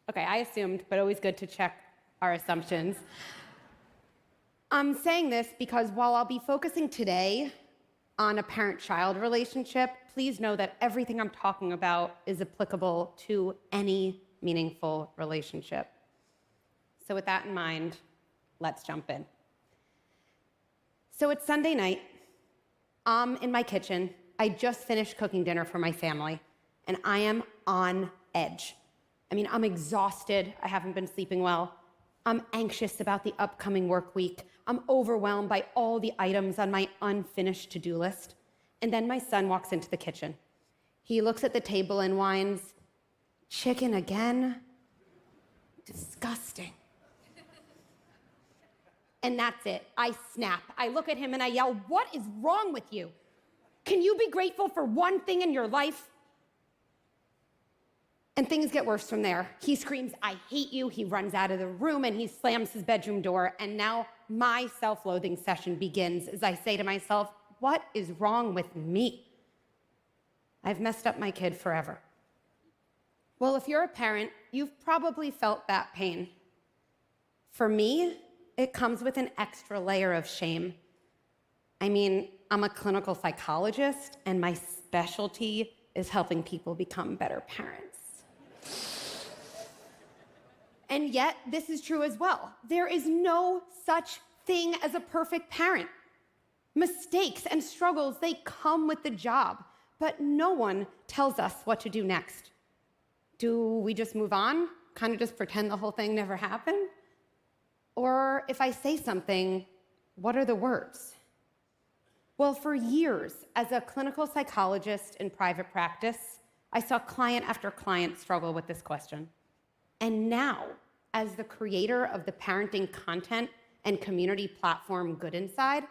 Okay, I assumed, but always good to check our assumptions. I'm saying this because while I'll be focusing today on a parent-child relationship, please know that everything I'm talking about is applicable to any meaningful relationship. So with that in mind, let's jump in. So it's Sunday night. I'm in my kitchen. I just finished cooking dinner for my family, and I am on edge. I'm exhausted. I haven't been sleeping well. I'm anxious about the upcoming work week. I'm overwhelmed by all the items on my unfinished to-do list. And then my son walks into the kitchen. He looks at the table and whines, "Chicken again? Disgusting." And that's it. I snap. I look at him and I yell, "What is wrong with you? Can you be grateful for one thing in your life?" And things get worse from there. He screams, "I hate you." He runs out of the room and he slams his bedroom door. And now my self-loathing session begins as I say to myself, what is wrong with me? I've messed up my kid forever. Well, if you're a parent, you've probably felt that pain. For me, it comes with an extra layer of shame. I'm a clinical psychologist, and my specialty is helping people become better parents. And yet, this is true as well. There is no such thing as a perfect parent. Mistakes and struggles, they come with the job, but no one tells us what to do next. Do we just move on? Kind of just pretend the whole thing never happened? Or if I say something, what are the words? Well, for years, as a clinical psychologist in private practice, I saw client after client struggle with this question. And now, as the creator of the parenting content and community platform Good Inside,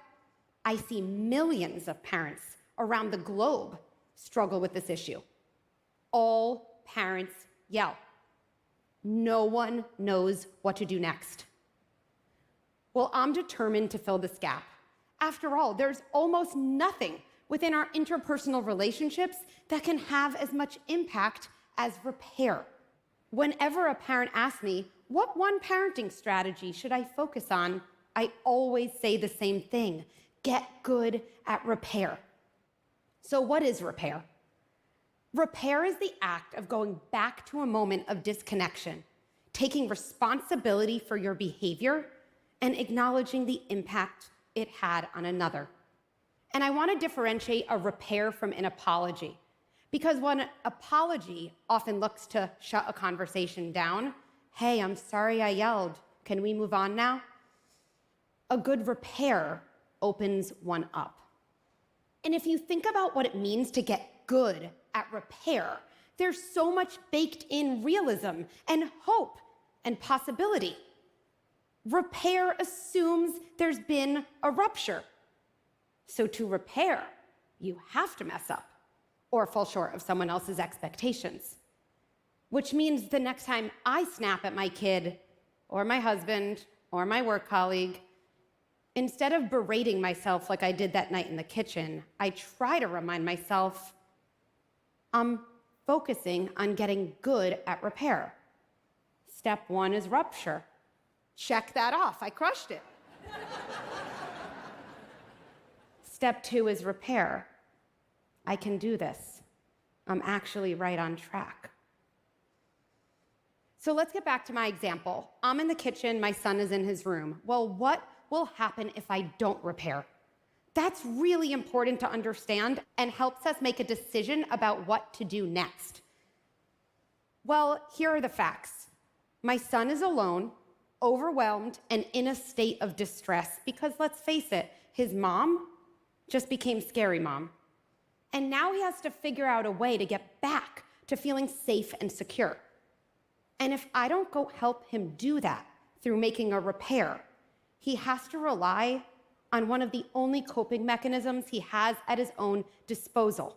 I see millions of parents around the globe struggle with this issue. All parents yell. No one knows what to do next. Well, I'm determined to fill this gap. After all, there's almost nothing within our interpersonal relationships that can have as much impact as repair. Whenever a parent asks me, what one parenting strategy should I focus on, I always say the same thing: get good at repair. So what is repair? Repair is the act of going back to a moment of disconnection, taking responsibility for your behavior, and acknowledging the impact it had on another. And I want to differentiate a repair from an apology, because one apology often looks to shut a conversation down. Hey, I'm sorry I yelled. Can we move on now? A good repair opens one up. And if you think about what it means to get good at repair, there's so much baked in realism and hope and possibility. Repair assumes there's been a rupture. So to repair, you have to mess up or fall short of someone else's expectations, which means the next time I snap at my kid or my husband or my work colleague, instead of berating myself like I did that night in the kitchen, I try to remind myself I'm focusing on getting good at repair. Step one is rupture. Check that off. I crushed it. Step two is repair. I can do this. I'm actually right on track. So let's get back to my example. I'm in the kitchen, my son is in his room. Well, what will happen if I don't repair? That's really important to understand and helps us make a decision about what to do next. Well, here are the facts. My son is alone, overwhelmed, and in a state of distress because, let's face it, his mom just became scary mom. And now he has to figure out a way to get back to feeling safe and secure. And if I don't go help him do that through making a repair, he has to rely on one of the only coping mechanisms he has at his own disposal: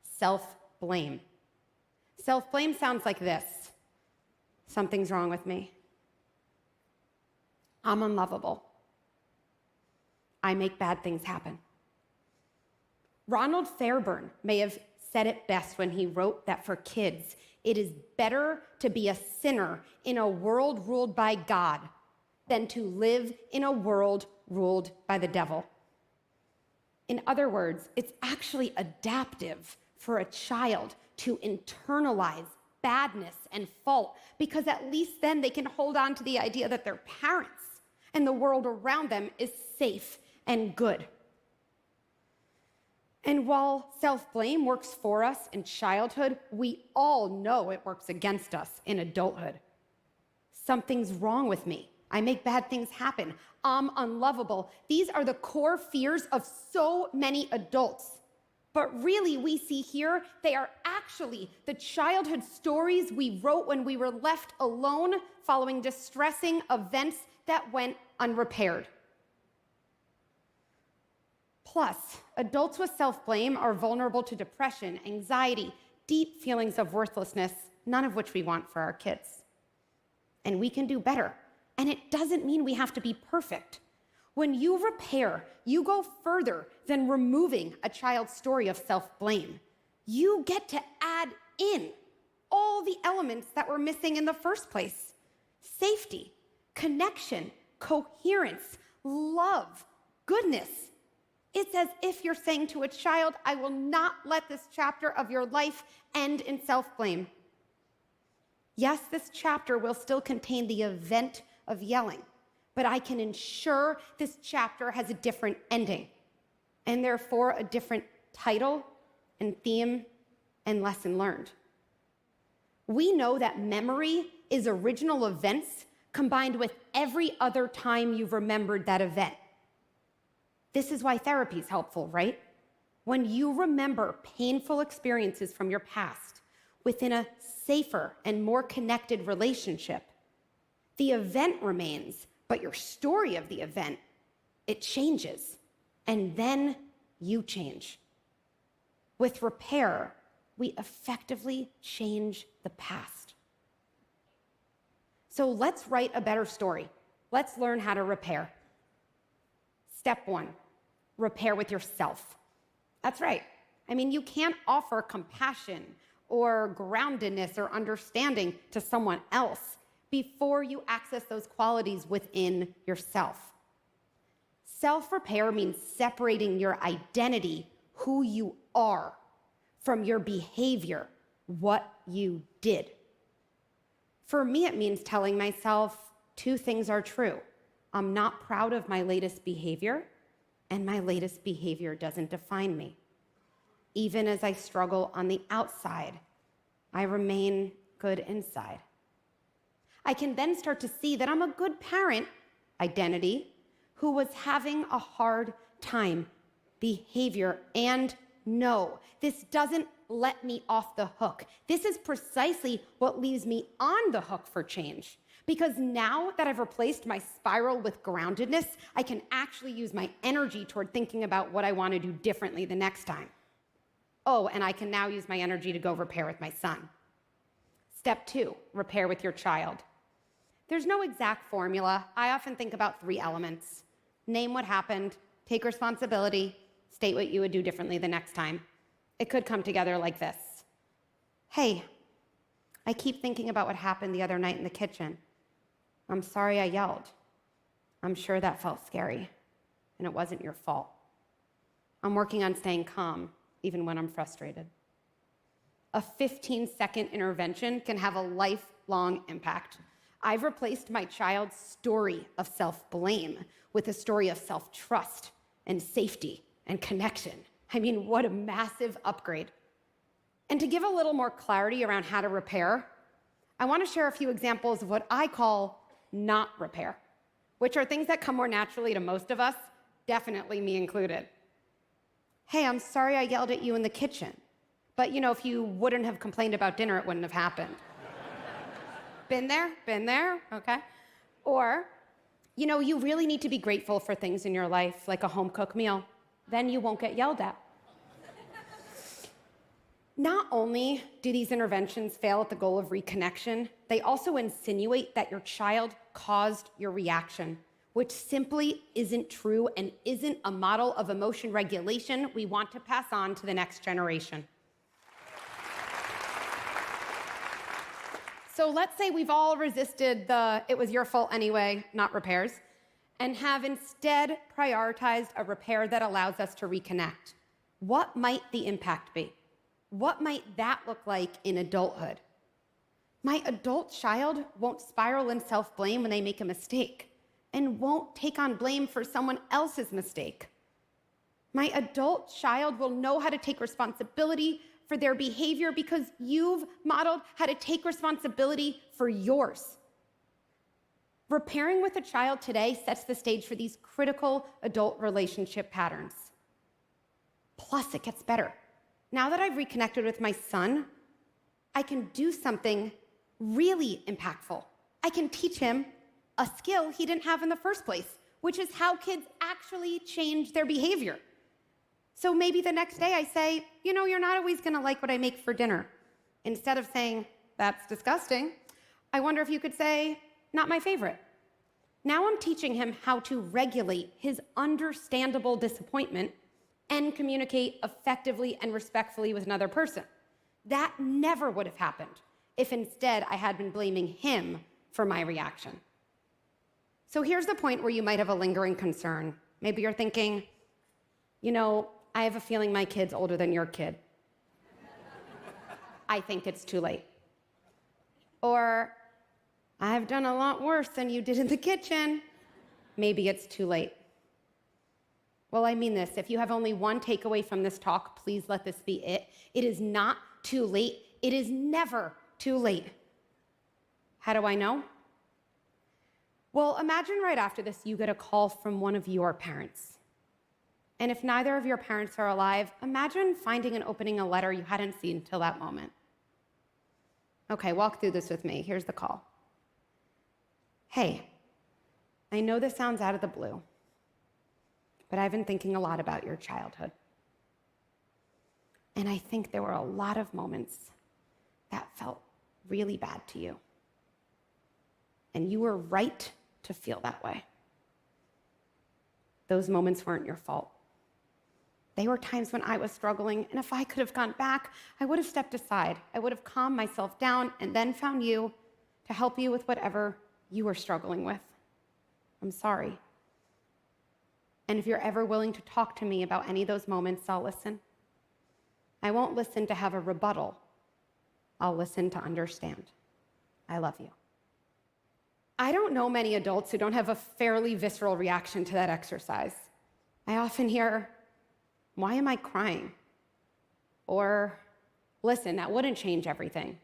self-blame. Self-blame sounds like this: something's wrong with me. I'm unlovable. I make bad things happen. Ronald Fairburn may have said it best when he wrote that for kids, it is better to be a sinner in a world ruled by God than to live in a world ruled by the devil. In other words, it's actually adaptive for a child to internalize badness and fault, because at least then they can hold on to the idea that their parents and the world around them is safe and good. And while self-blame works for us in childhood, we all know it works against us in adulthood. Something's wrong with me. I make bad things happen. I'm unlovable. These are the core fears of so many adults. But really, we see here, they are actually the childhood stories we wrote when we were left alone following distressing events that went unrepaired. Plus, adults with self-blame are vulnerable to depression, anxiety, deep feelings of worthlessness, none of which we want for our kids. And we can do better. And it doesn't mean we have to be perfect. When you repair, you go further than removing a child's story of self-blame. You get to add in all the elements that were missing in the first place. Safety, connection, coherence, love, goodness. It's as if you're saying to a child, I will not let this chapter of your life end in self-blame. Yes, this chapter will still contain the event of yelling, but I can ensure this chapter has a different ending, and therefore a different title and theme and lesson learned. We know that memory is original events combined with every other time you've remembered that event. This is why therapy is helpful, right? When you remember painful experiences from your past within a safer and more connected relationship, the event remains, but your story of the event, it changes. And then you change. With repair, we effectively change the past. So let's write a better story. Let's learn how to repair. Step 1, repair with yourself. That's right. I mean, you can't offer compassion or groundedness or understanding to someone else before you access those qualities within yourself. Self-repair means separating your identity, who you are, from your behavior, what you did. For me, it means telling myself 2 things are true. I'm not proud of my latest behavior, and my latest behavior doesn't define me. Even as I struggle on the outside, I remain good inside. I can then start to see that I'm a good parent, identity, who was having a hard time, behavior, and no, this doesn't let me off the hook. This is precisely what leaves me on the hook for change. Because now that I've replaced my spiral with groundedness, I can actually use my energy toward thinking about what I want to do differently the next time. Oh, and I can now use my energy to go repair with my son. Step 2, repair with your child. There's no exact formula. I often think about 3 elements. Name what happened, take responsibility, state what you would do differently the next time. It could come together like this. Hey, I keep thinking about what happened the other night in the kitchen. I'm sorry I yelled. I'm sure that felt scary, and it wasn't your fault. I'm working on staying calm, even when I'm frustrated. A 15-second intervention can have a lifelong impact. I've replaced my child's story of self-blame with a story of self-trust and safety and connection. I mean, what a massive upgrade. And to give a little more clarity around how to repair, I want to share a few examples of what I call not repair, which are things that come more naturally to most of us, definitely me included. Hey, I'm sorry I yelled at you in the kitchen, but if you wouldn't have complained about dinner, it wouldn't have happened. Been there, okay? Or, you really need to be grateful for things in your life, like a home-cooked meal. Then you won't get yelled at. Not only do these interventions fail at the goal of reconnection, they also insinuate that your child caused your reaction, which simply isn't true and isn't a model of emotion regulation we want to pass on to the next generation. so let's say we've all resisted the "it was your fault anyway" not repairs, and have instead prioritized a repair that allows us to reconnect. What might the impact be? What might that look like in adulthood? My adult child won't spiral in self-blame when they make a mistake and won't take on blame for someone else's mistake. My adult child will know how to take responsibility for their behavior because you've modeled how to take responsibility for yours. Repairing with a child today sets the stage for these critical adult relationship patterns. Plus, it gets better. Now that I've reconnected with my son, I can do something really impactful. I can teach him a skill he didn't have in the first place, which is how kids actually change their behavior. So maybe the next day I say, you're not always gonna like what I make for dinner. Instead of saying, "that's disgusting," I wonder if you could say, "not my favorite." Now I'm teaching him how to regulate his understandable disappointment and communicate effectively and respectfully with another person. That never would have happened if instead I had been blaming him for my reaction. So here's the point where you might have a lingering concern. Maybe you're thinking, I have a feeling my kid's older than your kid. I think it's too late. Or, I've done a lot worse than you did in the kitchen. Maybe it's too late. Well, I mean this. If you have only one takeaway from this talk, please let this be it. It is not too late. It is never too late. How do I know? Well, imagine right after this, you get a call from one of your parents. And if neither of your parents are alive, imagine finding and opening a letter you hadn't seen till that moment. Okay, walk through this with me. Here's the call. "Hey, I know this sounds out of the blue, but I've been thinking a lot about your childhood. And I think there were a lot of moments that felt really bad to you. And you were right to feel that way. Those moments weren't your fault. They were times when I was struggling, and if I could have gone back, I would have stepped aside. I would have calmed myself down and then found you to help you with whatever you were struggling with. I'm sorry. And if you're ever willing to talk to me about any of those moments, I'll listen. I won't listen to have a rebuttal. I'll listen to understand. I love you." I don't know many adults who don't have a fairly visceral reaction to that exercise. I often hear, "Why am I crying?" Or, "Listen, that wouldn't change everything,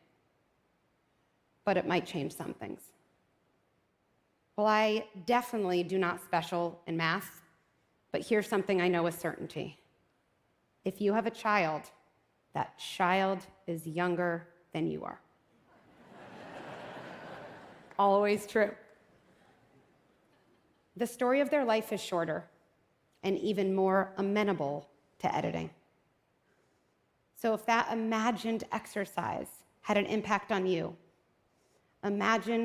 but it might change some things." Well, I definitely do not special in math, but here's something I know with certainty. If you have a child, that child is younger than you are. Always true. The story of their life is shorter and even more amenable to editing. So if that imagined exercise had an impact on you, imagine